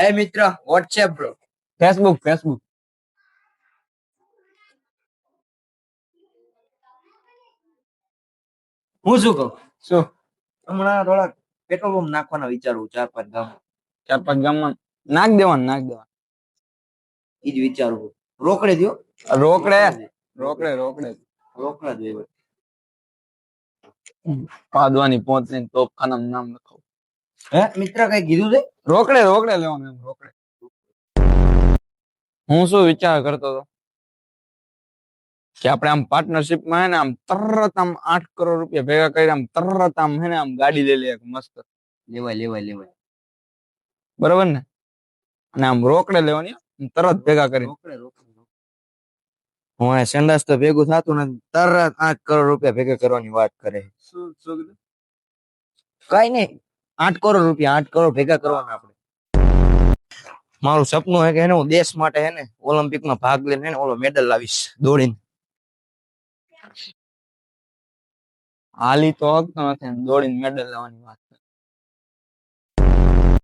એ મિત્ર WhatsApp bro. Facebook Facebook. હું શું કહું, શું હમણાં થોડાક પેટ્રોલ પંપ નાખવાના વિચારું 4-5 ગામ. 4-5 ગામમાં નાખ દેવાનું. ઈ જ વિચારું. રોકડે દ્યો. રોકડે રોકડે રોકડે રોકડા જોઈએ. પાદવાની પહોંચને તોપખાનાનું નામ લખાવ. હે મિત્ર કઈ કીધું છે? રોકડે લેવાનું એમ રોકડે. હું શું વિચાર કરતો હતો કે આપણે આમ પાર્ટનરશિપમાં હે ને આમ તરત આમ 8 કરોડ રૂપિયા ભેગા કરી આમ તરત આમ હે ને આમ ગાડી લઈ લે એક મસ્ત. લેવાય. બરોબર ને? અને આમ રોકડે લેવાની તરત ભેગા કરી. રોકડે. હું સંડાસ તો ભેગું થતું ને તરત 8 કરોડ રૂપિયા ભેગા કરવાની વાત કરે. શું કીધું? કઈ નહીં, 8 કરોડ રૂપિયા 8 કરોડ ભેગા કરવાના આપણે. મારું સપનું હે કે હું દેશ માટે હે ને ઓલિમ્પિકમાં ભાગ લઈને ને ઓલો મેડલ લાવીશ દોડીને. હાલી તો હકતો નથી દોડીને મેડલ લેવાની વાત.